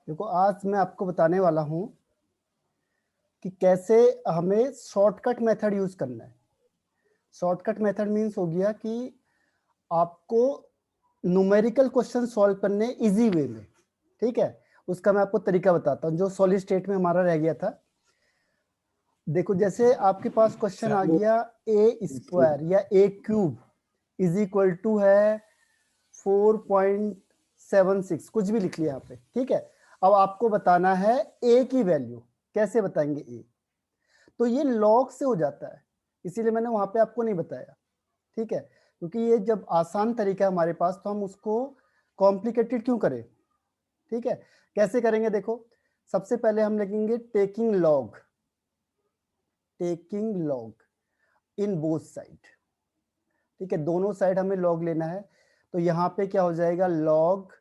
देखो आज मैं आपको बताने वाला हूं कि कैसे हमें शॉर्टकट मेथड यूज करना है। शॉर्टकट मेथड मीन्स हो गया कि आपको न्यूमेरिकल क्वेश्चन सॉल्व करने इजी वे में, ठीक है। उसका मैं आपको तरीका बताता हूँ जो सॉलिड स्टेट में हमारा रह गया था। देखो जैसे आपके पास क्वेश्चन आ गया ए स्क्वायर या ए क्यूब इज इक्वल टू है 4.76, कुछ भी लिख लिया यहाँ पे, ठीक है। अब आपको बताना है ए की वैल्यू, कैसे बताएंगे ए? तो ये लॉग से हो जाता है, इसीलिए मैंने वहां पे आपको नहीं बताया, ठीक है। क्योंकि ये जब आसान तरीका है हमारे पास तो हम उसको कॉम्प्लिकेटेड क्यों करें, ठीक है। कैसे करेंगे देखो, सबसे पहले हम लिखेंगे taking log in both side, ठीक है। दोनों साइड हमें लॉग लेना है। तो यहाँ पे क्या हो जाएगा, लॉग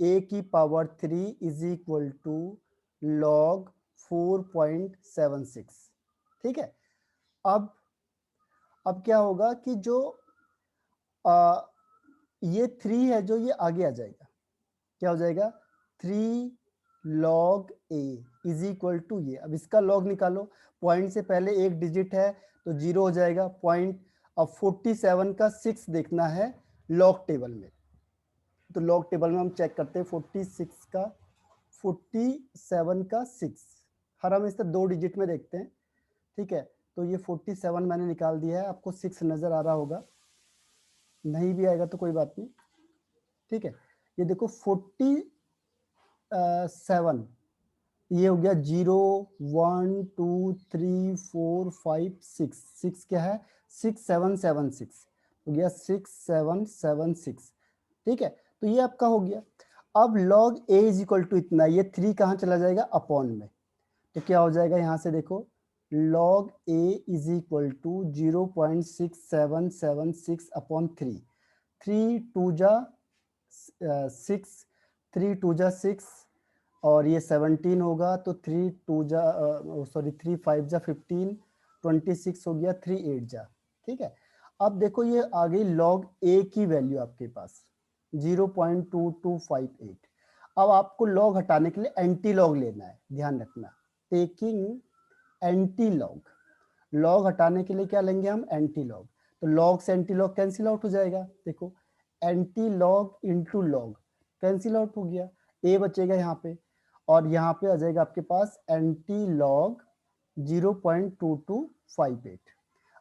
ए की power 3 is equal to log 4.76, ठीक है। अब क्या होगा कि जो ये 3 है जो ये आगे आ जाएगा, क्या हो जाएगा 3 log a is equal to ये। अब इसका लॉग निकालो, पॉइंट से पहले एक डिजिट है तो 0 हो जाएगा पॉइंट। अब 47 का 6 देखना है लॉग टेबल में, तो लॉग टेबल में हम चेक करते हैं 47 का 6, हर हम इससे 2 डिजिट में देखते हैं, ठीक है। तो ये 47 मैंने निकाल दिया है, आपको 6 नजर आ रहा होगा, नहीं भी आएगा तो कोई बात नहीं, ठीक है। ये देखो 47 ये हो गया 0 1 2 3 4 5 6, 6 क्या है 6776 हो गया 6776, ठीक है। तो ये आपका हो गया। अब log a is equal to इतना, ये 3 कहाँ चला जाएगा अपॉन में, तो क्या हो जाएगा यहाँ से देखो log a is equal to 0.6776 upon 3, 3 2 जा 6, 3 2 जा 6 और ये 17 होगा, तो 3 2 जा 3 5 जा 15, 26 हो गया, 3 8 जा, ठीक है। अब देखो ये आ गई log a की वैल्यू आपके पास 0.2258। अब आपको log हटाने के लिए एंटी लॉग लेना है, ध्यान रखना, टेकिंग एंटी लॉग हटाने के लिए क्या लेंगे हम, एंटी लॉग। तो लॉग से एंटी लॉग कैंसिल आउट हो जाएगा, देखो anti log into log cancel out हो गया, ए बचेगा यहाँ पे, और यहाँ पे आ जाएगा आपके पास एंटी लॉग 0.2258।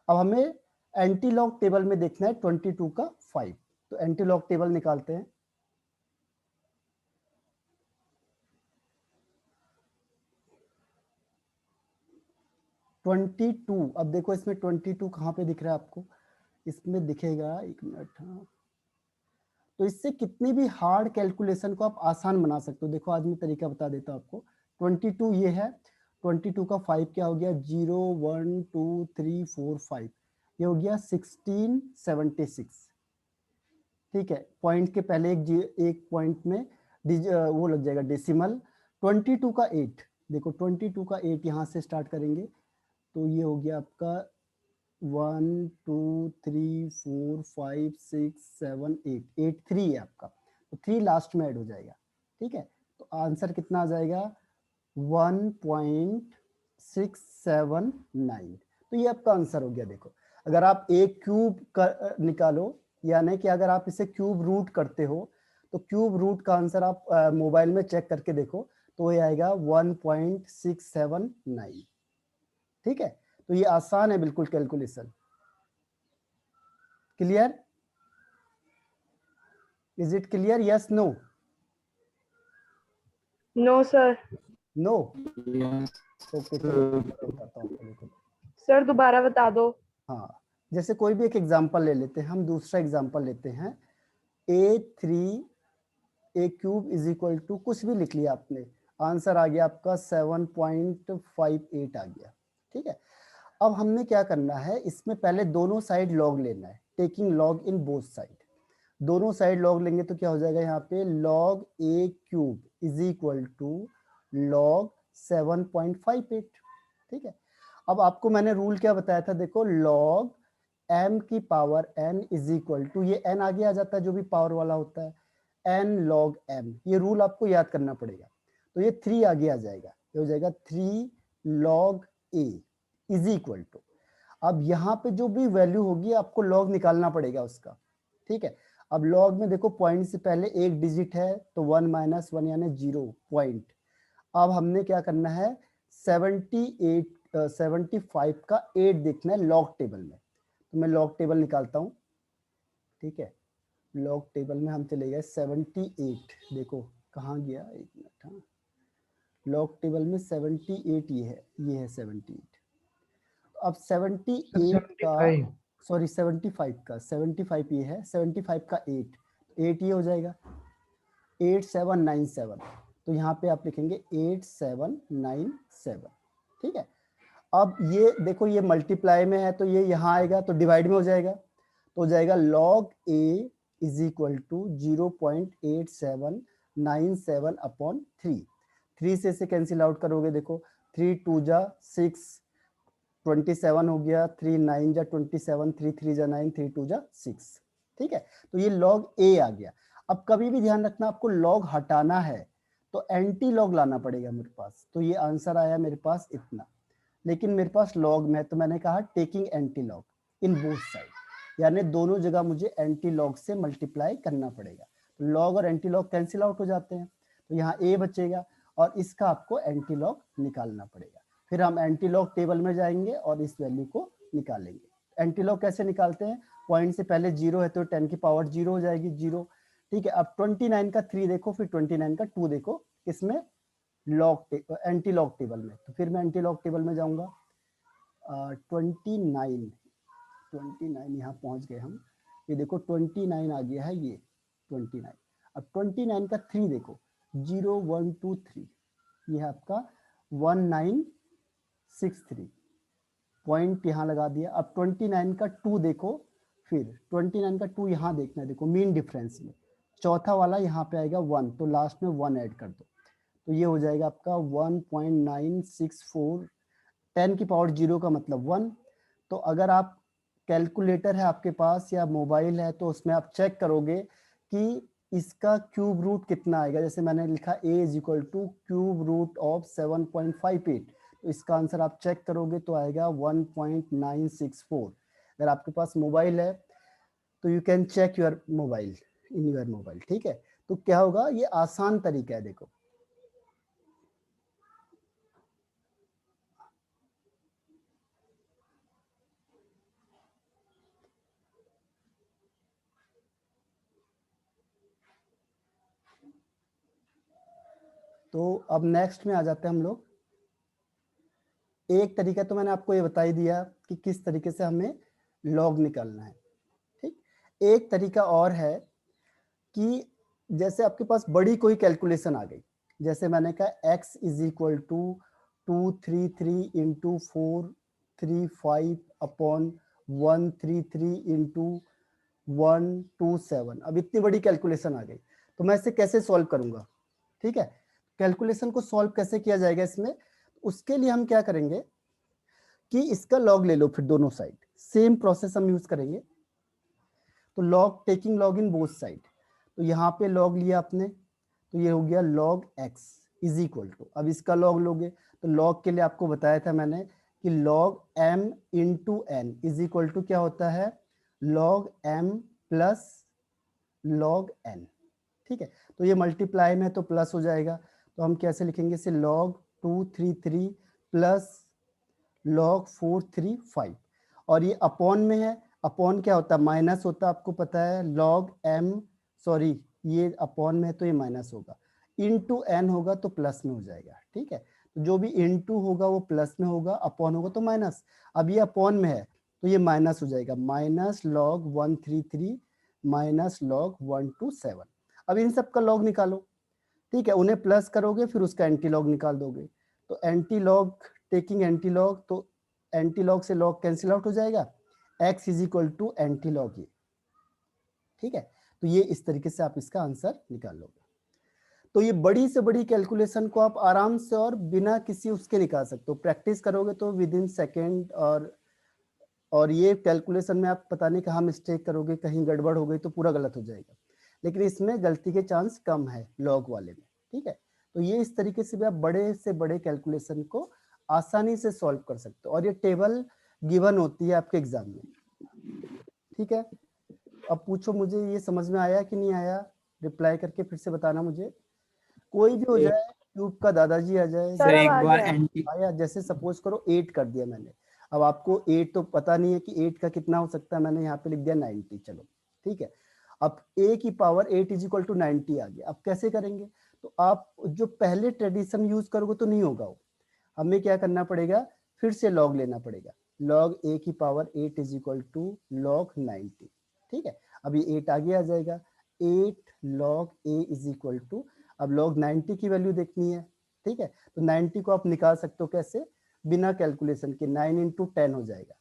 अब हमें एंटी लॉग टेबल में देखना है 22 का 5, तो एंटी लॉग टेबल निकालते हैं। ट्वेंटी टू, अब देखो इसमें 22 कहाँ पे दिख रहा है आपको, इसमें दिखेगा, एक मिनट, हाँ। तो इससे कितनी भी हार्ड कैलकुलेशन को आप आसान बना सकते हो। देखो आज मैं तरीका बता देता हूँ आपको। 22 ये है, 22 का 5 क्या हो गया 0 1 2 3 4 5, ये हो गया 1676, ठीक है। पॉइंट के पहले एक पॉइंट में वो लग जाएगा डेसिमल। 22 का 8, देखो 22 का 8 यहाँ से स्टार्ट करेंगे, तो ये हो गया आपका 1 2 3 4 5 6 7 8, 8 3 है आपका, तो 3 लास्ट में ऐड हो जाएगा, ठीक है। तो आंसर कितना आ जाएगा 1.679, तो ये आपका आंसर हो गया। देखो अगर आप एक क्यूब निकालो, यानी कि अगर आप इसे क्यूब रूट करते हो तो क्यूब रूट का आंसर आप मोबाइल में चेक करके देखो, तो ये आएगा 1.679, ठीक है। तो ये आसान है बिल्कुल calculation. Clear? Is it clear? Yes no? No sir. No? Okay चलो बताता हूँ आपको, देखो। सर दोबारा बता दो। हाँ, जैसे कोई भी एक एग्जांपल ले लेते हैं, हम दूसरा एग्जांपल लेते हैं, a3 a cube is equal to कुछ भी लिख लिया आपने, आंसर आ गया आपका 7.58 आ गया, ठीक है। अब हमने क्या करना है, इसमें पहले दोनों साइड लॉग लेना है, taking log in both side. दोनों साइड लॉग लेंगे तो क्या हो जाएगा यहाँ पे log a cube is equal to log 7.58, ठीक है। अब आपको मैंने रूल क्या बताया था, देखो log m की power n is equal to, ये n आगे आ जाता है जो भी पावर वाला होता है, n log m, ये रूल आपको याद करना पड़ेगा। तो ये 3 आगे आ जाएगा, ये हो जाएगा 3 log a is equal to, अब यहाँ पे जो भी वैल्यू होगी आपको लॉग निकालना पड़ेगा उसका, ठीक है। अब लॉग में देखो पॉइंट से पहले एक डिजिट है तो 1 माइनस 1 यानी 0 पॉइंट। अब हमने क्या करना है, 75 का 8 देखना है लॉग टेबल में, तो मैं लॉग टेबल निकालता हूँ, ठीक है। लॉग टेबल में हम चले गए 78, देखो कहाँ गया, एक मिनट, हाँ लॉग टेबल में 78 ये है 78। अब 78 का, 75। सॉरी 75 का, 75 ये है, 75 का 8 ये हो जाएगा 8797, तो यहाँ पे आप लिखेंगे 8797, ठीक है। अब ये देखो ये मल्टीप्लाई में है तो ये यहाँ आएगा तो डिवाइड में हो जाएगा, तो हो जाएगा log a is equal to 0.8797 upon 3, 3 से इसे कैंसिल आउट करोगे, देखो 3 2 जा 6, 27 हो गया, 3 9 जा 27, 3 3 जा 9, 3 2 जा 6, ठीक है। तो ये log a आ गया। अब कभी भी ध्यान रखना आपको log हटाना है तो एंटी लॉग लाना पड़ेगा मेरे पास, तो ये आंसर आया मेरे पास इतना, लेकिन मेरे पास लॉग में, तो मैंने कहा taking anti log in both side, यानी दोनों जगह मुझे एंटी लॉग से मल्टीप्लाई करना पड़ेगा, तो लॉग और एंटी लॉग कैंसिल आउट हो जाते हैं, तो यहाँ a बचेगा और इसका आपको एंटी लॉग निकालना पड़ेगा। फिर हम एंटी लॉग टेबल में जाएंगे और इस वैल्यू को निकालेंगे। एंटी लॉग कैसे निकालते हैं, पॉइंट से पहले 0 है तो 10 की पावर 0 हो जाएगी 0, ठीक है। अब 29 का 3 देखो, फिर 29 का 2 देखो, इसमें लॉग एंटी लॉग टेबल में, तो फिर मैं एंटी लॉग टेबल में जाऊंगा, 29 यहाँ पहुंच गए हम, ये देखो 29 आ गया है ये 29। अब 29 का 3 देखो, 0 1 2 3, ये है आपका 1963, पॉइंट यहाँ लगा दिया। अब 29 का 2 देखो, फिर 29 का 2 यहाँ देखना है, देखो मीन डिफरेंस में चौथा वाला यहाँ पे आएगा 1, तो लास्ट में 1 ऐड कर दो, तो ये हो जाएगा आपका 1.964, 10 की पावर 0 का मतलब 1। तो अगर आप कैलकुलेटर है आपके पास या मोबाइल है तो उसमें आप चेक करोगे कि इसका क्यूब रूट कितना आएगा, जैसे मैंने लिखा a is equal to cube root of 7.58, तो इसका आंसर आप चेक करोगे तो आएगा 1.964। अगर आपके पास मोबाइल है तो you can check your mobile in your mobile, ठीक है। तो क्या होगा, ये आसान तरीका है, देखो तो अब नेक्स्ट में आ जाते हैं हम लोग। एक तरीका तो मैंने आपको ये बता ही दिया कि किस तरीके से हमें लॉग निकालना है, ठीक। एक तरीका और है कि जैसे आपके पास बड़ी कोई कैलकुलेशन आ गई, जैसे मैंने कहा x is equal to 233 into 435 upon 133 into 127, अब इतनी बड़ी कैलकुलेशन आ गई तो मैं इसे कैसे सॉल्व करूंगा, ठीक है। कैलकुलेशन को सॉल्व कैसे किया जाएगा इसमें, उसके लिए हम क्या करेंगे कि इसका लॉग ले लो, फिर दोनों साइड सेम प्रोसेस हम यूज करेंगे, तो log taking log in both side, तो यहाँ पे लॉग लिया आपने तो ये हो गया log x is equal to, अब इसका लॉग लोगे तो लॉग के लिए आपको बताया था मैंने कि log m into n is equal to क्या होता है, log m plus log n, ठीक है। तो ये मल्टीप्लाई में तो प्लस हो जाएगा, तो हम कैसे लिखेंगे इसे, log 233 प्लस log 435, और ये अपॉन में है, अपॉन क्या होता है, माइनस होता है, आपको पता है log m, सॉरी ये अपॉन में है तो ये माइनस होगा, इनटू n होगा तो प्लस में हो जाएगा, ठीक है। तो जो भी इनटू होगा वो प्लस में होगा, अपॉन होगा तो माइनस, अब ये अपॉन में है तो ये माइनस हो जाएगा, माइनस log 133 माइनस log 127। अब इन सब का लॉग निकालो, ठीक है, उन्हें प्लस करोगे फिर उसका एंटी लॉग निकाल दोगे, तो anti log taking anti log, तो एंटी लॉग से लॉग कैंसिल आउट हो जाएगा, x is equal to anti log ये, ठीक है। तो ये इस तरीके से आप इसका आंसर निकाल लोगे। तो ये बड़ी से बड़ी कैलकुलेशन को आप आराम से और बिना किसी उसके निकाल सकते हो। प्रैक्टिस करोगे तो विद इन सेकेंड, और ये कैलकुलेशन में आप पता नहीं कहाँ मिस्टेक करोगे, कहीं गड़बड़ हो गई तो पूरा गलत हो जाएगा, लेकिन इसमें गलती के चांस कम है लॉग वाले में। ठीक है, तो ये इस तरीके से भी आप बड़े से बड़े कैलकुलेशन को आसानी से सॉल्व कर सकते हो, और ये टेबल गिवन होती है आपके एग्जाम में। ठीक है, अब पूछो मुझे ये समझ में आया कि नहीं आया, रिप्लाई करके फिर से बताना मुझे। कोई भी हो जाए, क्यूब का दादाजी आ जाए, सर अब आ गया। आया। जैसे सपोज करो 8 कर दिया मैंने, अब आपको 8 तो पता नहीं है कि 8 का कितना हो सकता है, मैंने यहाँ पे लिख दिया 90। चलो ठीक है, अब a की पावर 8 इज इक्वल टू 90 आ गया। अब कैसे करेंगे, तो आप जो पहले ट्रेडिशन यूज करोगे तो नहीं होगा वो, हमें क्या करना पड़ेगा, फिर से लॉग लेना पड़ेगा। लॉग a की power 8 is equal to log 90। ठीक है, अब ये 8 आगे आ जाएगा, 8 log a is equal to, अब लॉग 90 की वैल्यू देखनी है। ठीक है, तो 90 को आप निकाल सकते हो कैसे, बिना कैलकुलेशन के, 9 इंटू 10 हो जाएगा।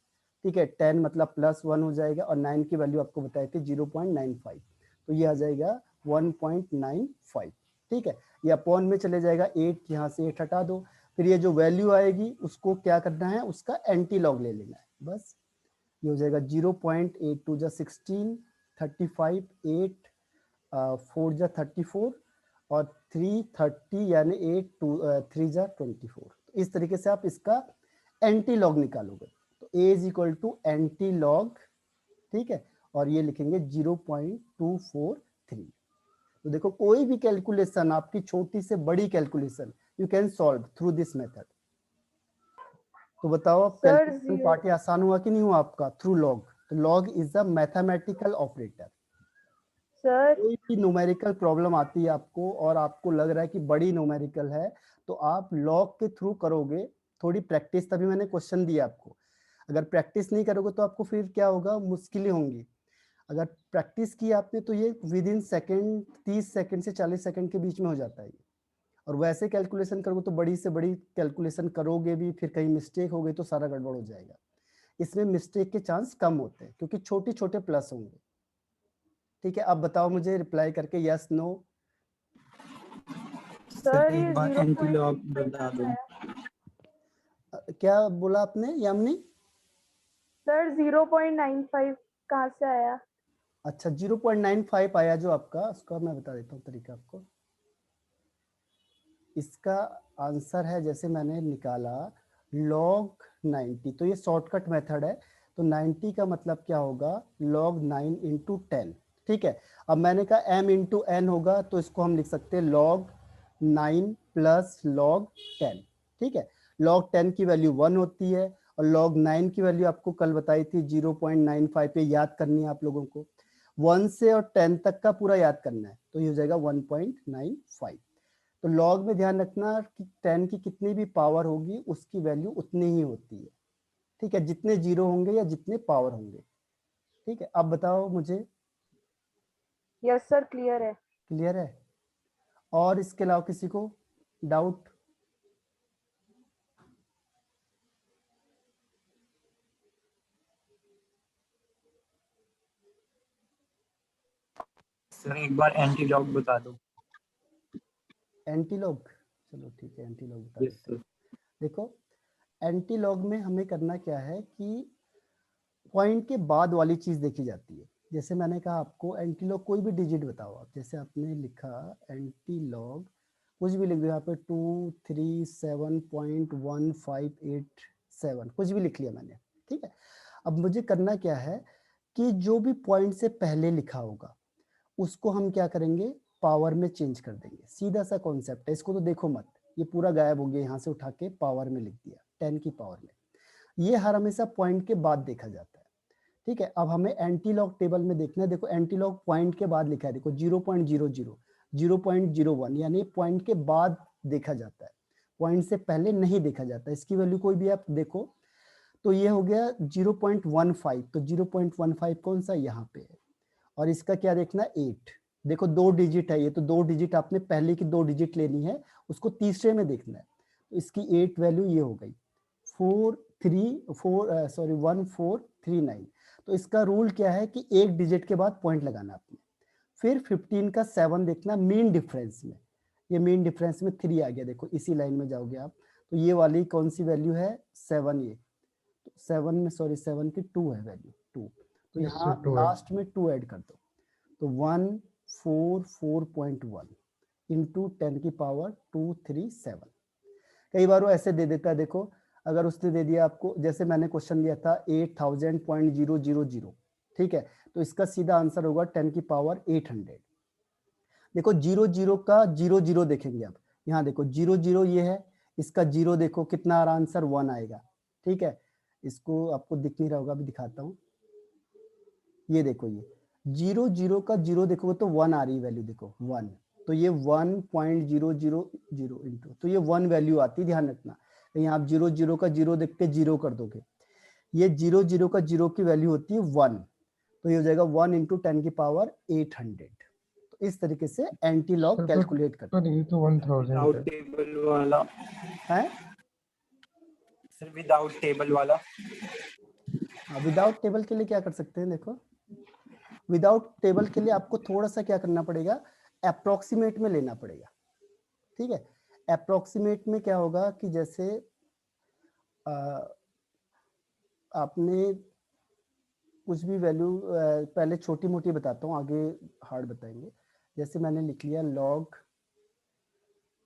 ठीक है, 10 मतलब +1 हो जाएगा, और 9 की वैल्यू आपको बताई थी 0.95, तो ये आ जाएगा 1.95। ठीक है, ये अपॉन में चले जाएगा, 8 यहाँ से 8 हटा दो, फिर ये जो वैल्यू आएगी उसको क्या करना है, उसका एंटी लॉग ले लेना है बस। ये हो जाएगा 0.82 जा 16, 35, 8 4 जा 34, और 330 यानी 8 3 जा 24। इस तरीके से आप इसका एंटी लॉग निकालोगे, तो a is equal to anti log, ठीक है, और ये लिखेंगे 0.243। तो देखो कोई भी कैलकुलेशन, आपकी छोटी से बड़ी calculation, you can solve through this method. तो बताओ अब सर कैलकुलेशन पार्ट आसान हुआ कि नहीं हुआ आपका थ्रू लॉग। तो log is a mathematical operator. Sir कोई भी न्यूमेरिकल प्रॉब्लम आती है आपको और आपको लग रहा है कि बड़ी न्यूमेरिकल है, तो आप लॉग के थ्रू करोगे, थोड़ी प्रैक्टिस, तभी मैंने क्वेश्चन दिया आपको। अगर प्रैक्टिस नहीं करोगे तो आपको फिर क्या होगा, मुश्किलें होंगी। अगर प्रैक्टिस की आपने तो ये विद इन सेकेंड, 30 सेकेंड से 40 सेकेंड के बीच में हो जाता है ये। और वैसे कैलकुलेशन करोगे तो बड़ी से बड़ी कैलकुलेशन करोगे भी, फिर कहीं मिस्टेक हो गई तो सारा गड़बड़ हो जाएगा। इसमें मिस्टेक के चांस कम होते हैं क्योंकि छोटे छोटे प्लस होंगे। ठीक है, अब बताओ मुझे रिप्लाई करके यस नो। सर ये एंटी लॉग 0.95 बता दो। क्या बोला आपने यामिनी? सर 0.95 कहाँ से आया? अच्छा 0.95 आया जो आपका, उसका मैं बता देता हूँ तरीका आपको। इसका आंसर है, जैसे मैंने निकाला log 90, तो ये शॉर्टकट मेथड है। तो 90 का मतलब क्या होगा, log 9 इंटू 10। ठीक है, अब मैंने कहा m इंटू n होगा, तो इसको हम लिख सकते हैं log 9 प्लस log 10। ठीक है, log 10 की वैल्यू 1 होती है, और log 9 की वैल्यू आपको कल बताई थी 0.95 पे, याद करनी है आप लोगों को। 1 से और 10 तक का पूरा याद करना है, तो ये हो जाएगा 1.95। तो लॉग में ध्यान रखना कि 10 की कितनी भी पावर होगी उसकी वैल्यू उतनी ही होती है। ठीक है, जितने जीरो होंगे या जितने पावर होंगे। ठीक है, अब बताओ मुझे, यस सर क्लियर है। क्लियर है? और इसके अलावा किसी को डाउट? सर एक बार एंटी लॉग बता दो। एंटी लॉग, चलो ठीक है, एंटी लॉग बता यस देता हूँ। सर। देखो एंटी लॉग में हमें करना क्या है कि पॉइंट के बाद वाली चीज देखी जाती है। जैसे मैंने कहा आपको एंटी लॉग कोई भी डिजिट बताओ आप, जैसे आपने लिखा एंटी लॉग कुछ भी लिख दो यहाँ पे 237.1587, कुछ भी लिख लिया मैंने। ठीक है, अब मुझे करना क्या है कि जो भी पॉइंट से पहले लिखा होगा उसको हम क्या करेंगे, पावर में चेंज कर देंगे। सीधा सा कॉन्सेप्ट है, इसको तो देखो मत, ये पूरा गायब हो गया, यहाँ से उठा के पावर में लिख दिया, 10 की पावर में। ये हर हमेशा पॉइंट के बाद देखा जाता है। ठीक है, अब हमें एंटी लॉग टेबल में देखना है। देखो एंटी लॉग पॉइंट के बाद लिखा है, देखो 0.00, 0.01, यानी पॉइंट के बाद देखा जाता है, पॉइंट से पहले नहीं देखा जाता। इसकी वैल्यू कोई भी आप देखो, तो ये हो गया 0.15, तो 0.15 कौन सा यहाँ पे है, और इसका क्या देखना, 8। देखो 2 डिजिट है ये, तो 2 डिजिट आपने पहले की 2 डिजिट लेनी है, उसको तीसरे में देखना है। तो इसकी 8 वैल्यू ये हो गई 1439। तो इसका रूल क्या है कि एक डिजिट के बाद पॉइंट लगाना आपने। फिर 15 का 7 देखना मीन डिफरेंस में, ये मीन डिफरेंस में 3 आ गया, देखो इसी लाइन में जाओगे आप, तो ये वाली कौन सी वैल्यू है 7, ये 7 में सॉरी 7 की 2 है वैल्यू 2, तो Yes, यहाँ sir, 2 है। लास्ट में 2 ऐड कर दो, तो 144.1 इंटू 10 की पावर 237। कई बार वो ऐसे दे देता है, देखो अगर उसने दे दिया आपको, जैसे मैंने क्वेश्चन दिया था 8000.000, ठीक है, तो इसका सीधा आंसर होगा 10 की पावर 800। देखो 00 का 00 देखेंगे आप, यहाँ देखो 00 ये है, इसका 0 देखो कितना आ रहा आंसर 1 आएगा, ठीक है, इसको आपको दिख नहीं रहा होगा, अभी दिखाता हूँ, ये देखो ये 00 का 0 देखो तो 1 आ रही वैल्यू, देखो 1, तो ये 1.000 इंटू, तो ये 1 वैल्यू आती है, ध्यान रखना, यहाँ आप 00 का 0 देख के 0 कर दोगे, ये 00 का 0 की वैल्यू होती है 1, तो ये हो जाएगा 1 इंटू 10 की पावर 800। तो इस तरीके से एंटी लॉग सर, कैलकुलेट करते सर ये तो 1000 विदाउट है। टेबल वाला हैं। सर, विदाउट टेबल वाला। विदाउट टेबल के लिए क्या कर सकते हैं, देखो विदाउट टेबल के लिए आपको थोड़ा सा क्या करना पड़ेगा, अप्रोक्सीमेट में लेना पड़ेगा, ठीक है। अप्रोक्सीमेट में क्या होगा कि जैसे आपने कुछ भी वैल्यू, पहले छोटी मोटी बताता हूँ, आगे हार्ड बताएंगे। जैसे मैंने लिख लिया log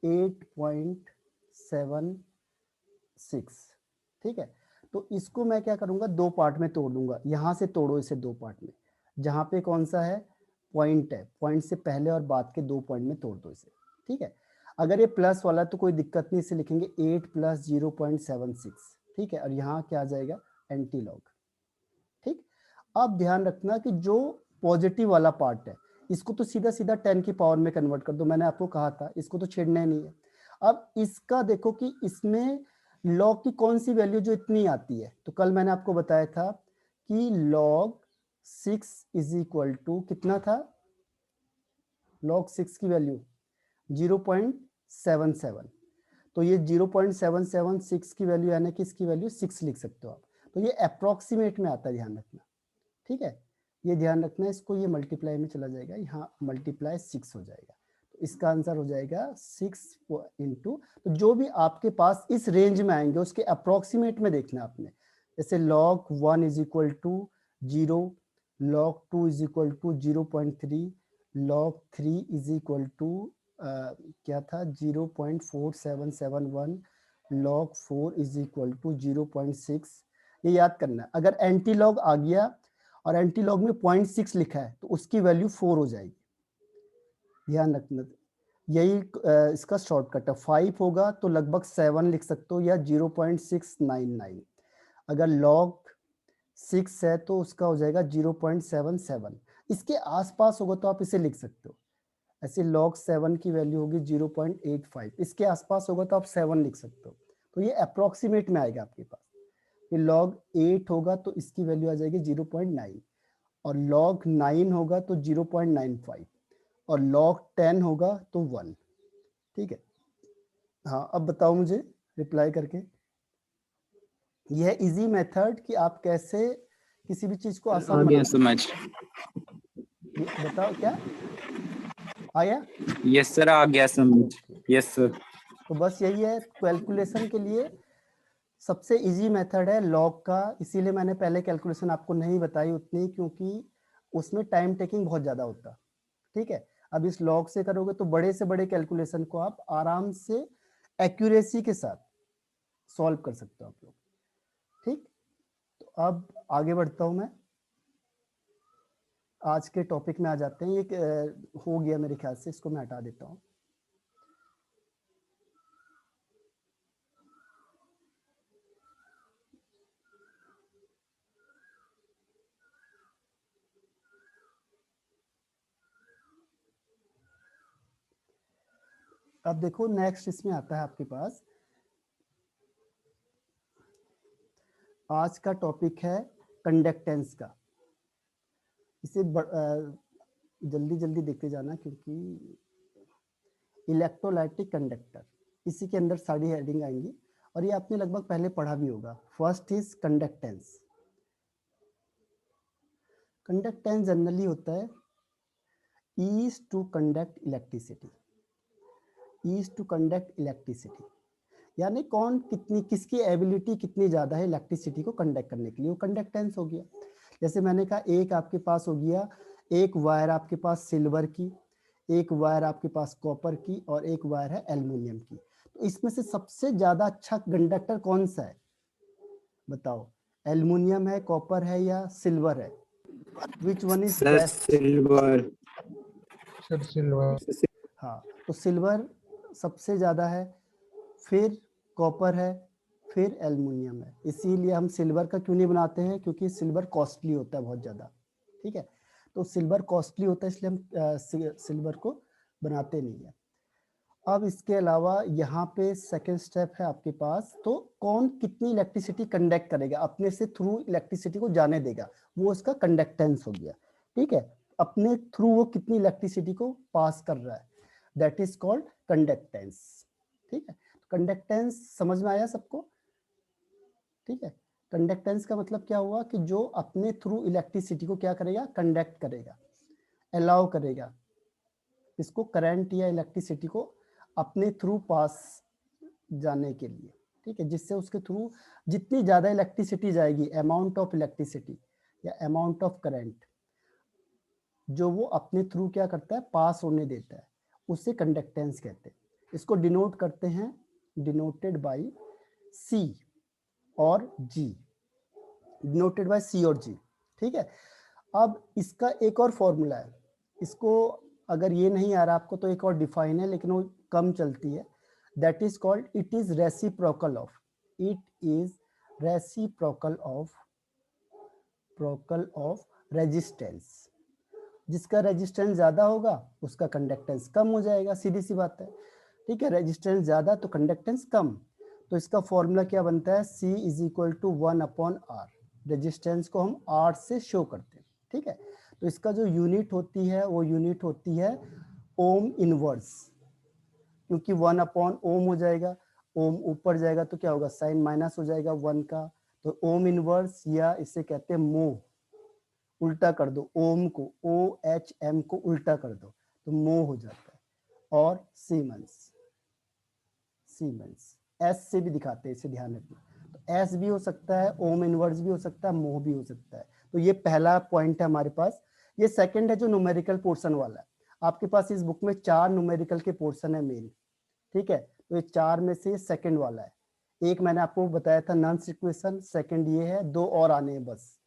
8.76, ठीक है, तो इसको मैं क्या करूंगा, 2 पार्ट में तोड़ दूंगा, यहाँ से तोड़ो इसे 2 पार्ट में, जहाँ पे कौन सा है पॉइंट है, पॉइंट से पहले और बाद के 2 पॉइंट में तोड़ दो इसे, ठीक है। अगर ये प्लस वाला तो कोई दिक्कत नहीं, इसे लिखेंगे 8 + 0.76, ठीक है, और यहाँ क्या आ जाएगा एंटी लॉग, ठीक। अब ध्यान रखना कि जो पॉजिटिव वाला पार्ट है इसको तो सीधा सीधा 10 की पावर में कन्वर्ट कर दो, मैंने आपको कहा था इसको तो छेड़ना ही नहीं है। अब इसका देखो कि इसमें लॉग की कौन सी वैल्यू जो इतनी आती है, तो कल मैंने आपको बताया था कि log 6 इज इक्वल टू कितना था, log 6 की वैल्यू 0.77, तो ये 0.776 की वैल्यू यानी कि इसकी वैल्यू 6 लिख सकते हो आप, तो ये अप्रोक्सीमेट में आता है, ध्यान रखना, ठीक है, ये ध्यान रखना, इसको ये मल्टीप्लाई में चला जाएगा, यहाँ मल्टीप्लाई 6 हो जाएगा, तो इसका आंसर हो जाएगा 6 इंटू, तो जो भी आपके पास इस रेंज में आएंगे उसके अप्रोक्सीमेट में देखना आपने, जैसे log 1 is equal to 0, log 2 is equal to 0.3, log 3 is equal to क्या था 0.4771, log 4 इज इक्वल टू 0.6, ये याद करना। अगर एंटी लॉग आ गया और एंटी लॉग में 0.6 लिखा है तो उसकी वैल्यू 4 हो जाएगी, ध्यान रखना, यही इसका शॉर्टकट है। 5 होगा तो लगभग 7 लिख सकते हो या 0.699, अगर log 6 है तो उसका हो जाएगा 0.77, इसके आसपास होगा तो आप इसे लिख सकते हो, ऐसे log 7 की वैल्यू होगी 0.85, इसके आसपास होगा तो आप 7 लिख सकते हो, तो ये अप्रोक्सीमेट में आएगा आपके पास। फिर log 8 होगा तो इसकी वैल्यू आ जाएगी 0.9, और log 9 होगा तो 0.95, और log 10 होगा तो 1, ठीक है। हाँ अब बताओ मुझे रिप्लाई करके, यह इजी मेथड कि आप कैसे किसी भी चीज को आसान बना समझ। बताओ क्या आया। यस सर, आ गया समझ। Okay, yes sir. तो बस यही है, कैलकुलेशन के लिए सबसे इजी मेथड है लॉग का, इसीलिए मैंने पहले कैलकुलेशन आपको नहीं बताई उतनी, क्योंकि उसमें टाइम टेकिंग बहुत ज़्यादा होता, ठीक है। अब इस लॉग से करोगे तो बड़े से बड़े कैलकुलेशन को आप आराम से एक्यूरेसी के साथ सॉल्व कर सकते हो आप लोग, ठीक। तो अब आगे बढ़ता हूँ मैं, आज के टॉपिक में आ जाते हैं। ये हो गया मेरे ख्याल से, इसको मैं हटा देता हूँ। अब देखो नेक्स्ट इसमें आता है आपके पास, आज का टॉपिक है कंडक्टेंस का। इसे जल्दी जल्दी देखते जाना, क्योंकि इलेक्ट्रोलाइटिक कंडक्टर, इसी के अंदर सारी हेडिंग आएंगी और ये आपने लगभग पहले पढ़ा भी होगा। First is conductance. Conductance generally होता है is to conduct electricity. Is to conduct electricity, यानी कौन कितनी, किसकी एबिलिटी कितनी ज्यादा है इलेक्ट्रिसिटी को कंडक्ट करने के लिए, वो कंडक्टेंस हो गया। जैसे मैंने कहा एक आपके पास हो गया, एक वायर आपके पास सिल्वर की, एक वायर आपके पास कॉपर की, और एक वायर है एल्युमिनियम की। तो इसमें से सबसे ज्यादा अच्छा कंडक्टर कौन सा है बताओ, एल्युमिनियम है, कॉपर है, या सिल्वर है? Which one is sir best? Silver. Sir silver. हाँ, तो सिल्वर सबसे ज्यादा है, फिर कॉपर है, फिर एल्युमिनियम है। इसीलिए हम सिल्वर का क्यों नहीं बनाते हैं, क्योंकि सिल्वर कॉस्टली होता है बहुत ज्यादा, ठीक है। तो सिल्वर कॉस्टली होता है इसलिए हम सिल्वर को बनाते नहीं है। अब इसके अलावा यहाँ पे सेकेंड स्टेप है आपके पास, तो कौन कितनी इलेक्ट्रिसिटी कंडक्ट करेगा, अपने से थ्रू इलेक्ट्रिसिटी को जाने देगा, वो उसका कंडक्टेंस हो गया, ठीक है। अपने थ्रू वो कितनी इलेक्ट्रिसिटी को पास कर रहा है, दैट इज कॉल्ड कंडक्टेंस, ठीक है। कंडक्टेंस समझ में आया सबको, ठीक है। कंडक्टेंस का मतलब क्या हुआ कि जो अपने थ्रू इलेक्ट्रिसिटी को क्या करेगा, कंडक्ट करेगा, अलाउ करेगा इसको, करंट या इलेक्ट्रिसिटी को अपने थ्रू पास जाने के लिए, ठीक है। जिससे उसके थ्रू जितनी ज्यादा इलेक्ट्रिसिटी जाएगी, अमाउंट ऑफ इलेक्ट्रिसिटी या अमाउंट ऑफ करंट जो वो अपने थ्रू क्या करता है, पास होने देता है, उसे कंडक्टेंस कहते हैं। इसको डिनोट करते हैं, डिनोटेड बाय सी और जी, डिनोटेड बाय सी और जी, ठीक है। अब इसका एक और फॉर्मूला है, इसको अगर ये नहीं आ रहा आपको तो एक और डिफाइन है, लेकिन वो कम चलती है, that is called it is reciprocal of, it is reciprocal of resistance. जिसका रेजिस्टेंस ज्यादा होगा उसका कंडक्टेंस कम हो जाएगा, सीधी सी बात है, ठीक है। रेजिस्टेंस ज्यादा तो कंडक्टेंस कम। तो इसका फॉर्मूला क्या बनता है, C is equal to 1/R। Resistance को हम R से शो करते हैं, ठीक है। तो इसका जो यूनिट होती है वो यूनिट होती है ओम इनवर्स, क्योंकि 1/ओम हो जाएगा, ओम ऊपर जाएगा तो क्या होगा, साइन माइनस हो जाएगा 1 का, तो ओम इनवर्स, या इसे कहते हैं मोह, उल्टा कर दो ओम को, OHM को उल्टा कर दो तो मोह हो जाता है। और सीमेंस, सीमेंस एस से भी दिखाते हैं, इसे ध्यान रखना। तो एस भी हो सकता है, ओम इनवर्स भी हो सकता है, मोह भी हो सकता है। तो ये पहला पॉइंट है हमारे पास। ये सेकंड है जो न्यूमेरिकल पोर्शन वाला है। आपके पास इस बुक में 4 न्यूमेरिकल के पोर्शन है मेन, ठीक है। तो ये 4 में से सेकंड वाला है। एक मैंने आपको बताया था नॉन इक्वेशन, सेकंड ये है, 2 और आने हैं बस,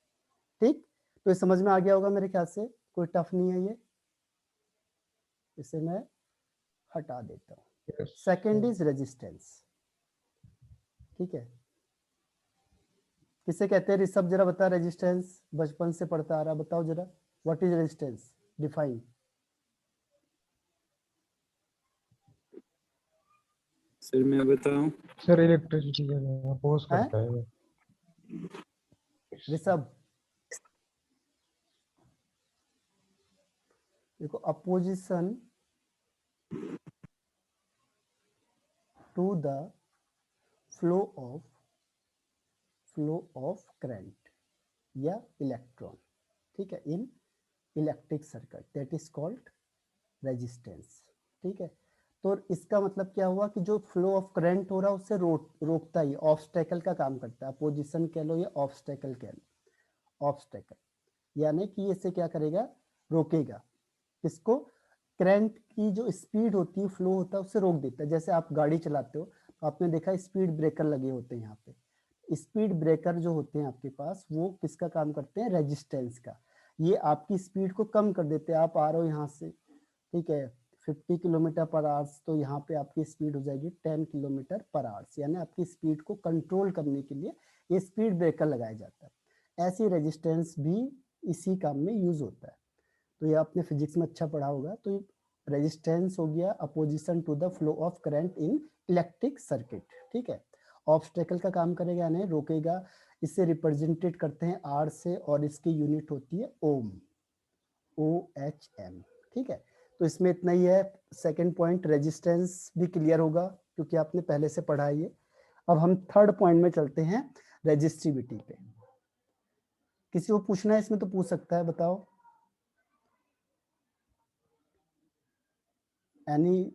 ठीक। तो ये समझ में आ गया होगा मेरे ख्याल से, कोई टफ नहीं है ये, इसे मैं हटा देता हूँ। सेकंड इज रेजिस्टेंस, ठीक है। किसे कहते हैं ऋषभ, जरा बता, रेजिस्टेंस बचपन से पढ़ता आ रहा, बताओ जरा, what is resistance, define. Sir मैं बताऊं। सर इलेक्ट्रिसिटी का अपोज करता है। ऋषभ देखो, opposition to the flow of current या इलेक्ट्रॉन, ठीक है, in electric circuit, that is called resistance, ठीक है। तो इसका मतलब क्या हुआ कि जो फ्लो ऑफ करंट हो रहा है उससे रोकता ही, ऑब्स्टेकल का काम करता है, अपोजिशन कह लो या ऑब्स्टेकल कह लो, ऑब्स्टेकल यानी कि इसे क्या करेगा, रोकेगा, किसको, करंट की जो स्पीड होती है, फ्लो होता है, उससे रोक देता है। जैसे आप गाड़ी चलाते हो तो आपने देखा स्पीड ब्रेकर लगे होते हैं यहाँ पे, स्पीड ब्रेकर जो होते हैं आपके पास वो किसका काम करते हैं, रेजिस्टेंस का। ये आपकी स्पीड को कम कर देते हैं। आप आ रहे हो यहाँ से, ठीक है, 50 किलोमीटर पर आवर्स, तो यहाँ पे आपकी स्पीड हो जाएगी 10 किलोमीटर पर आवर्स, यानी आपकी स्पीड को कंट्रोल करने के लिए ये स्पीड ब्रेकर लगाया जाता है। ऐसी रेजिस्टेंस भी इसी काम में यूज होता है। तो ये आपने फिजिक्स में अच्छा पढ़ा होगा। तो रेजिस्टेंस हो गया opposition to the flow of current in electric circuit, ठीक है। ऑब्स्टेकल का काम करेगा यानी रोकेगा, इसे रिप्रेजेंटेड करते हैं आर से, और इसकी यूनिट होती है ओम, OHM, ठीक है। तो इसमें इतना ही है। सेकंड पॉइंट रेजिस्टेंस भी क्लियर होगा क्योंकि आपने पहले से पढ़ा है ये। अब हम थर्ड पॉइंट में चलते हैं, रेजिस्टिविटी पे। किसी को पूछना है इसमें तो पूछ सकता है, बताओ, any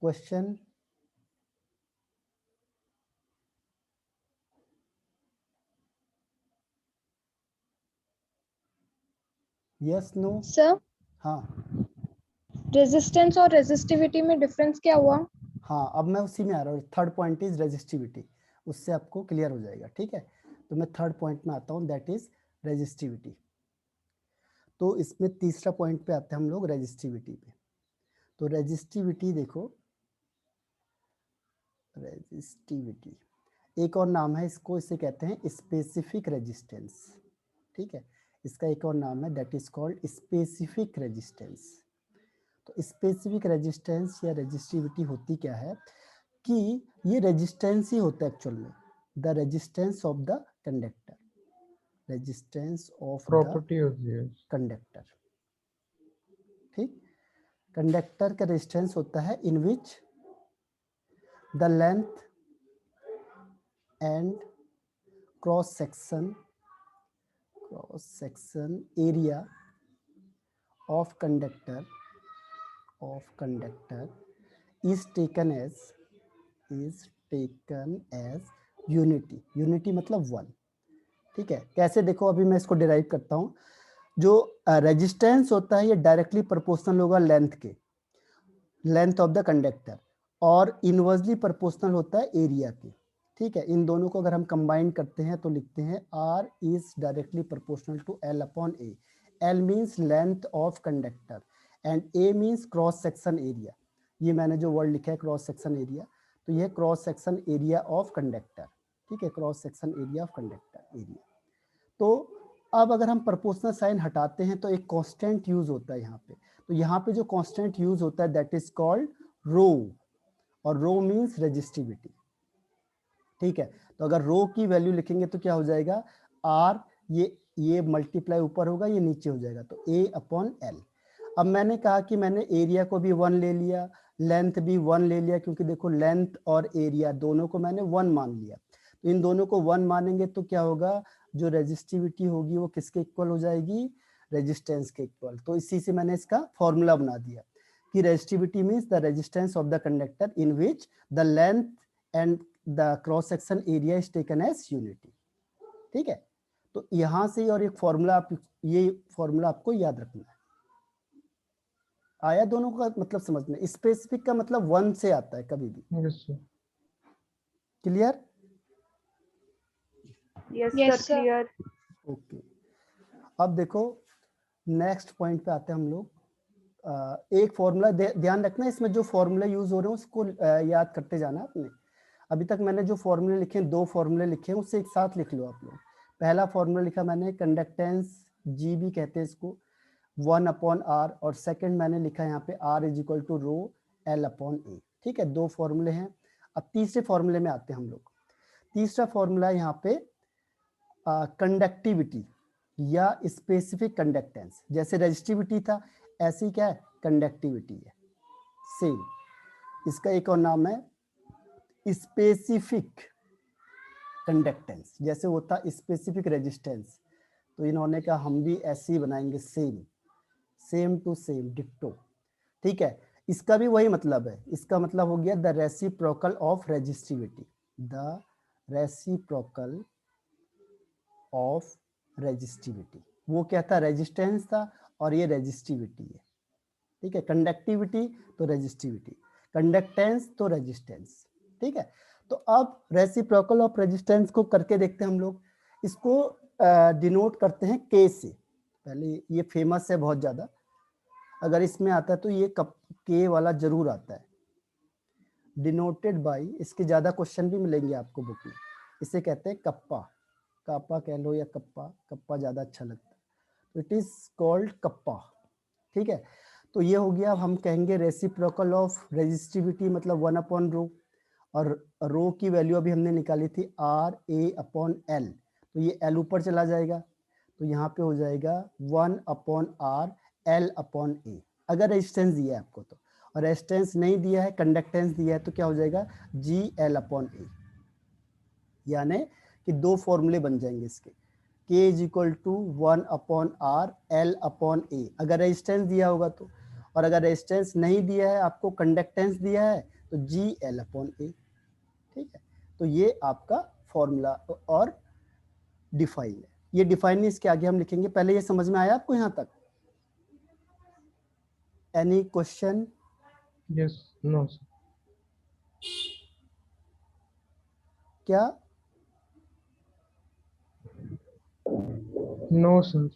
question? Yes no? Sir हाँ रेजिस्टेंस और रेजिस्टिविटी में डिफरेंस क्या हुआ? हाँ, अब मैं उसी में आ रहा हूँ। थर्ड पॉइंट इज रेजिस्टिविटी, उससे आपको क्लियर हो जाएगा। ठीक है, तो मैं थर्ड पॉइंट में आता हूँ, दैट इज रेजिस्टिविटी। तो इसमें तीसरा पॉइंट पे आते हैं हम लोग, रेजिस्टिविटी पे। तो रेजिस्टिविटी देखो, रेजिस्टिविटी एक और नाम है इसको, इसे कहते हैं स्पेसिफिक रेजिस्टेंस। ठीक है, इसका एक और नाम है, that is called specific resistance. तो स्पेसिफिक रेजिस्टेंस या रेजिस्टिविटी होती क्या है कि ये रेजिस्टेंस ही होता है एक्चुअल में, the resistance of the conductor, resistance of the property होती है। कंडक्टर। ठीक, कंडक्टर का रेजिस्टेंस होता है in which the length and cross section area of conductor is taken as unity मतलब वन। ठीक है, कैसे देखो, अभी मैं इसको डिराइव करता हूँ। जो रेजिस्टेंस होता है ये डायरेक्टली प्रोपोर्शनल होगा लेंथ ऑफ द कंडक्टर, और इनवर्सली प्रोपोर्शनल होता है एरिया के। ठीक है, इन दोनों को अगर हम कंबाइन करते हैं तो लिखते हैं R is directly proportional to L upon A। L means length of conductor and A means cross section area. ये मैंने जो वर्ड लिखा है क्रॉस सेक्शन एरिया, तो यह cross section area of conductor. ठीक है, cross section area of conductor area. तो अब अगर हम प्रोपोर्शनल साइन हटाते हैं तो एक कांस्टेंट यूज होता है यहाँ पे। तो यहाँ पे जो कांस्टेंट यूज होता है दैट इज कॉल्ड रो, और रो मीन्स रेजिस्टिविटी। ठीक है, तो अगर रो की वैल्यू लिखेंगे तो क्या हो जाएगा, आर, ये मल्टीप्लाई ऊपर होगा, ये नीचे हो जाएगा, तो ए अपॉन एल। अब मैंने कहा कि मैंने एरिया को भी वन ले लिया, लेंथ भी वन ले लिया, क्योंकि देखो लेंथ और एरिया दोनों को मैंने वन मान लिया। तो इन दोनों को वन मानेंगे तो क्या होगा, जो रेजिस्टिविटी होगी वो किसके इक्वल हो जाएगी, रेजिस्टेंस के इक्वल। तो इसी से मैंने इसका फॉर्मूला बना दिया कि resistivity means the resistance of the conductor in which the length and the cross section area is taken as unity. ठीक है, तो यहां से और एक फॉर्मूला, ये फॉर्मूला आपको याद रखना है। आया दोनों का मतलब समझ में? स्पेसिफिक का मतलब वन से आता है कभी भी। Yes sir. Clear? Yes Yes, sir, sir. Clear. Okay, अब देखो नेक्स्ट पॉइंट पे आते हैं हम लोग। एक फॉर्मूला ध्यान रखना, इसमें जो फॉर्मूला यूज हो रहे हैं उसको याद करते जाना आपने। अभी तक मैंने जो फॉर्मूले लिखे हैं, 2 फॉर्मूले लिखे हैं, उससे एक साथ लिख लो आप लोग। पहला फॉर्मूला लिखा मैंने कंडक्टेंस, जी भी कहते हैं इसको, 1 अपॉन आर, और सेकंड मैंने लिखा है यहाँ पे R is equal to rho L upon A. ठीक है, 2 फॉर्मूले हैं। अब तीसरे फॉर्मूले में आते हैं हम लोग। तीसरा फॉर्मूला यहाँ पे कंडक्टिविटी या स्पेसिफिक कंडक्टेंस। जैसे रेजिस्टिविटी था, ऐसी क्या है, कंडक्टिविटी है सेम। इसका एक और नाम है स्पेसिफिक कंडक्टेंस। जैसे होता स्पेसिफिक रेजिस्टेंस, तो इन्होंने कहा हम भी ऐसे ही बनाएंगे, सेम टू सेम डिट्टो। ठीक है, इसका भी वही मतलब है। इसका मतलब हो गया the reciprocal of resistivity, the reciprocal of resistivity. वो क्या था, रेजिस्टेंस था, और ये रेजिस्टिविटी है। ठीक है, कंडक्टिविटी तो रेजिस्टिविटी, कंडक्टेंस तो रेजिस्टेंस। ठीक है, तो अब रेसिप्रोकल ऑफ रेजिस्टेंस को करके देखते हैं हम लोग। इसको डिनोट करते हैं के से। पहले ये फेमस है बहुत ज्यादा, अगर इसमें आता है तो ये के वाला जरूर आता है, डिनोटेड बाय। इसके ज्यादा क्वेश्चन भी मिलेंगे आपको बुक में। इसे कहते हैं कप्पा, कापा कह लो या कप्पा, कप्पा ज्यादा अच्छा लगता है, तो इट इज कॉल्ड कप्पा। ठीक है, तो ये हो गया। अब हम कहेंगे रेसिप्रोकल ऑफ रेजिस्टिविटी मतलब 1 अपॉन रो, और रो की वैल्यू अभी हमने निकाली थी R A अपॉन L, तो ये L ऊपर चला जाएगा, तो यहाँ पे हो जाएगा 1 upon R L upon A, अगर रेजिस्टेंस दिया है आपको तो। और रेजिस्टेंस नहीं दिया है, कंडक्टेंस दिया है, तो क्या हो जाएगा G L अपॉन A। यानी कि 2 फॉर्मूले बन जाएंगे इसके, K is equal to 1 upon R L upon A अगर रेजिस्टेंस दिया होगा तो, और अगर रेजिस्टेंस नहीं दिया है आपको, कंडक्टेंस दिया है, तो GL/A। ठीक है, तो ये आपका फॉर्मूला और डिफाइन है। ये डिफाइन इसके आगे हम लिखेंगे। पहले ये समझ में आया आपको यहाँ तक? Any question? Yes. No, sir. क्या? No, sir.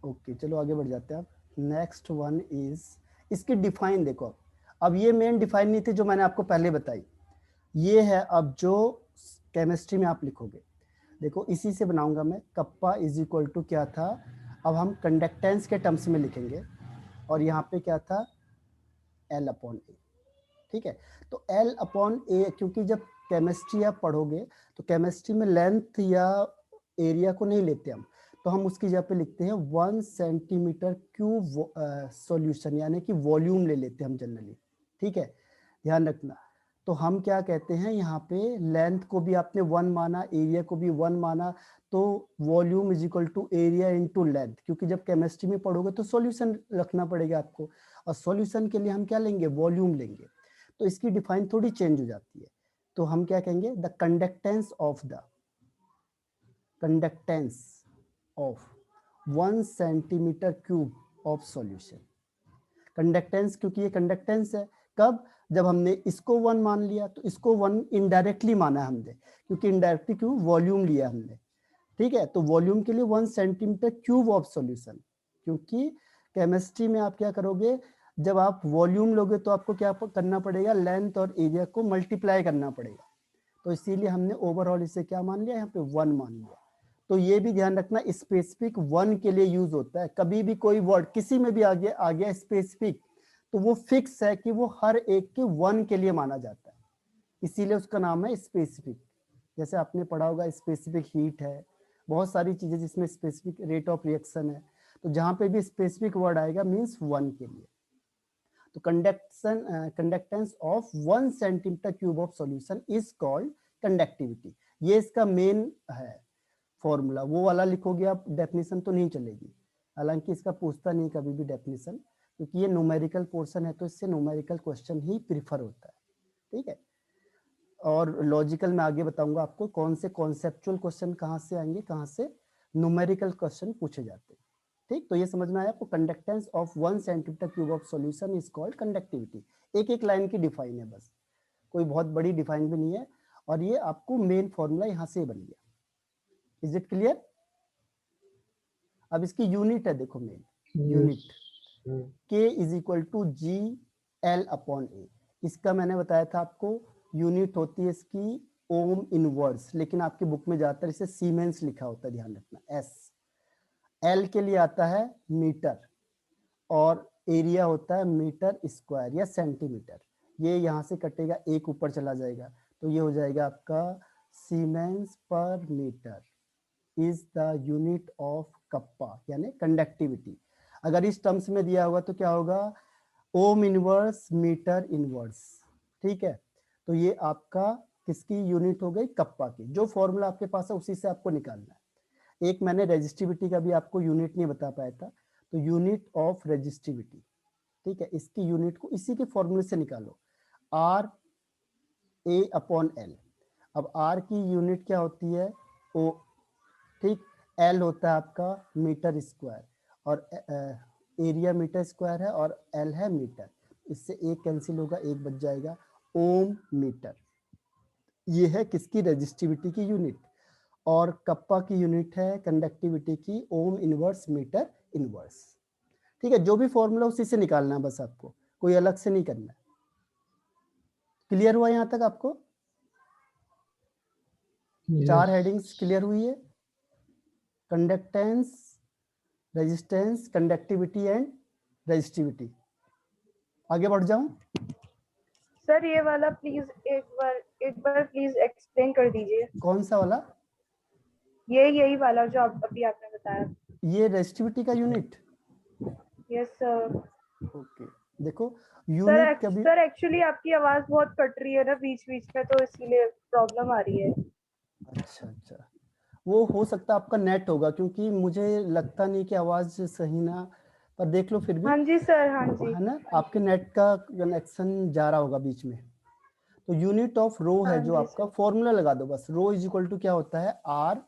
ओके, चलो आगे बढ़ जाते हैं। आप नेक्स्ट वन इज, इसकी डिफाइन देखो। अब ये मेन डिफाइन नहीं थी जो मैंने आपको पहले बताई, ये है अब जो केमिस्ट्री में आप लिखोगे। देखो इसी से बनाऊंगा मैं। कप्पा इज इक्वल टू क्या था, अब हम कंडक्टेंस के टर्म्स में लिखेंगे, और यहाँ पे क्या था, L/A। ठीक है, तो L/A, क्योंकि जब केमिस्ट्री आप पढ़ोगे तो केमिस्ट्री में लेंथ या एरिया को नहीं लेते हम, तो हम उसकी जगह पे लिखते हैं 1 सेंटीमीटर क्यूब सॉल्यूशन, यानी कि वॉल्यूम ले लेते हैं हम जनरली। ठीक है, ध्यान रखना। तो हम क्या कहते हैं यहाँ पे, लेंथ को भी आपने 1 माना, एरिया को भी 1 माना, तो volume is equal to area into length. क्योंकि जब केमिस्ट्री में पढ़ोगे तो सॉल्यूशन रखना पड़ेगा आपको, और सॉल्यूशन के लिए हम क्या लेंगे, वॉल्यूम लेंगे। तो इसकी डिफाइन थोड़ी चेंज हो जाती है। तो हम क्या कहेंगे, the conductance of 1 centimetre cube of solution. Conductance, क्योंकि ये कंडक्टेंस है, कब, जब हमने इसको 1 मान लिया, तो इसको 1 इनडायरेक्टली माना हमने, क्योंकि इनडायरेक्टली क्यों, वॉल्यूम लिया हमने। ठीक है, तो वॉल्यूम के लिए 1 सेंटीमीटर क्यूब ऑफ सॉल्यूशन। क्योंकि केमिस्ट्री में आप क्या करोगे, जब आप वॉल्यूम लोगे तो आपको क्या करना पड़ेगा, लेंथ और एरिया को मल्टीप्लाई करना पड़ेगा। तो इसीलिए हमने ओवरऑल इसे क्या मान लिया, यहाँ पे 1 मान लिया। तो ये भी ध्यान रखना, स्पेसिफिक 1 के लिए यूज होता है। कभी भी कोई वर्ड किसी में भी आ गया स्पेसिफिक, तो वो फिक्स है कि वो हर एक के 1 के लिए माना जाता है, इसीलिए उसका नाम है स्पेसिफिक। जैसे आपने पढ़ा होगा स्पेसिफिक हीट है, बहुत सारी चीजें जिसमें स्पेसिफिक रेट ऑफ रिएक्शन है। तो जहां पे भी स्पेसिफिक वर्ड आएगा मींस 1 के लिए। तो conductance of 1 centimetre cube of solution is called conductivity. ये इसका मेन है फॉर्मूला। वो वाला लिखोगे आप, डेफिनेशन तो नहीं चलेगी, हालांकि इसका पूछता नहीं कभी भी डेफिनेशन, क्योंकि ये न्यूमेरिकल पोर्शन है, तो इससे न्यूमेरिकल क्वेश्चन ही प्रीफर होता है। ठीक है, और लॉजिकल में आगे बताऊंगा आपको कौन से कॉन्सेप्चुअल क्वेश्चन कहाँ से आएंगे, कहाँ से न्यूमेरिकल क्वेश्चन पूछे जाते हैं। ठीक, तो ये समझ में आया आपको, conductance of 1 centimetre cube of solution is called conductivity. एक एक लाइन की डिफाइन है बस, कोई बहुत बड़ी डिफाइन भी नहीं है, और ये आपको मेन फॉर्मूला यहाँ से बन गया। Is it clear? अब इसकी यूनिट है, देखो main unit K is equal to GL/A। इसका मैंने बताया था आपको, यूनिट होती है इसकी ओम इनवर्स, लेकिन आपकी बुक में ज्यादातर इसे सीमेंस लिखा होता है, ध्यान रखना। S L के लिए आता है मीटर, और एरिया होता है मीटर स्क्वायर या सेंटीमीटर। ये यहाँ से कटेगा, एक ऊपर चला जाएगा, तो ये हो जाएगा आपका सीमेंस पर metre is the unit of kappa, यानी कंडक्टिविटी। अगर इस टर्म्स में दिया होगा तो क्या होगा, ओम इनवर्स मीटर इनवर्स। ठीक है, तो ये आपका किसकी यूनिट हो गई, कप्पा की। जो फॉर्मूला आपके पास है उसी से आपको निकालना है। एक मैंने रेजिस्टिविटी का भी आपको यूनिट नहीं बता पाया था, तो यूनिट ऑफ रेजिस्टिविटी। ठीक है, इसकी यूनिट को इसी के फॉर्मूले से निकालो, RA/L। अब R की यूनिट क्या होती है, O। ठीक, L होता है आपका मीटर स्क्वायर, और एरिया मीटर स्क्वायर है, और L है मीटर। इससे एक कैंसिल होगा, एक बच जाएगा, ओम मीटर। ये है किसकी, रेजिस्टिविटी की यूनिट। और कप्पा की यूनिट है कंडक्टिविटी की, ओम इनवर्स मीटर इनवर्स। ठीक है, जो भी फॉर्मूला उसी से निकालना है बस आपको, कोई अलग से नहीं करना है। क्लियर हुआ यहाँ तक आपको? चार हेडिंग्स क्लियर हुई है, conductance, resistance, conductivity and resistivity. आगे बढ़ जाऊं? सर ये वाला प्लीज एक बार प्लीज एक्सप्लेन कर दीजिए। कौन सा वाला? यही वाला जो अभी आपने बताया। ये रेजिस्टिविटी का यूनिट। Yes sir. ओके, देखो यूनिट कभी, सर एक्चुअली आपकी आवाज बहुत कट रही है ना बीच बीच में, तो इसीलिए प्रॉब्लम आ रही है। अच्छा, वो हो सकता है आपका नेट होगा, क्योंकि मुझे लगता नहीं कि आवाज सही ना, पर देख लो फिर भी, हाँ जी सर, हाँ जी। है ना, आपके नेट का कनेक्शन जा रहा होगा बीच में। तो यूनिट ऑफ रो है हाँ जो जी आपका, फॉर्मूला लगा दो बस, रो इज इक्वल टू क्या होता है, आर,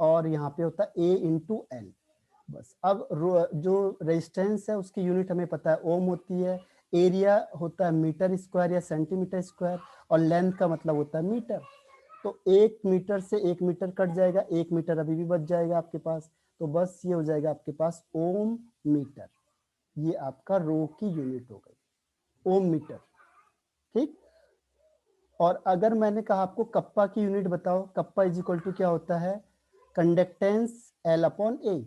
और यहाँ पे होता है ए इंटू एल। बस अब जो रेजिस्टेंस है उसकी यूनिट हमें पता है, ओम होती है, एरिया होता है मीटर स्क्वायर या सेंटीमीटर स्क्वायर, और लेंथ का मतलब होता है मीटर। तो 1 मीटर से 1 मीटर कट जाएगा, 1 मीटर अभी भी बच जाएगा आपके पास, तो बस ये हो जाएगा आपके पास ओम मीटर। ये आपका रो की यूनिट हो गई, ओम मीटर। ठीक। और अगर मैंने कहा आपको कप्पा की यूनिट बताओ, कप्पा इज इक्वल टू क्या होता है, कंडक्टेंस एल अपॉन ए,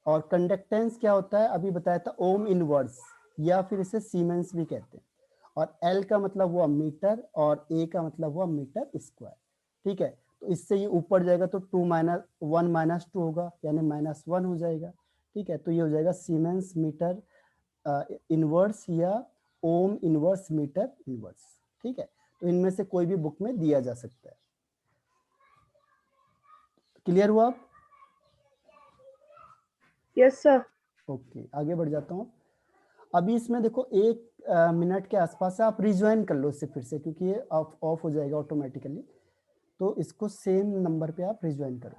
और कंडक्टेंस क्या होता है अभी बताया था, ओम इनवर्स, या फिर इसे सीमेंस भी कहते हैं। और एल का मतलब हुआ मीटर, और ए का मतलब हुआ मीटर स्क्वायर। ठीक है, तो इससे ये ऊपर जाएगा तो 2 माइनस 1 माइनस 2 होगा, यानी -1 हो जाएगा। ठीक है, तो ये हो जाएगा सीमेंस मीटर इनवर्स या ओम इनवर्स मीटर इनवर्स। ठीक है, तो इनमें से कोई भी बुक में दिया जा सकता है। क्लियर हुआ आप? Yes sir. ओके, आगे बढ़ जाता हूँ। अभी इसमें देखो 1 मिनट के आसपास है, आप रिज्वाइन कर लो इससे फिर से, क्योंकि ये ऑफ हो जाएगा ऑटोमेटिकली। तो इसको सेम नंबर पे आप रिज्वाइन करो।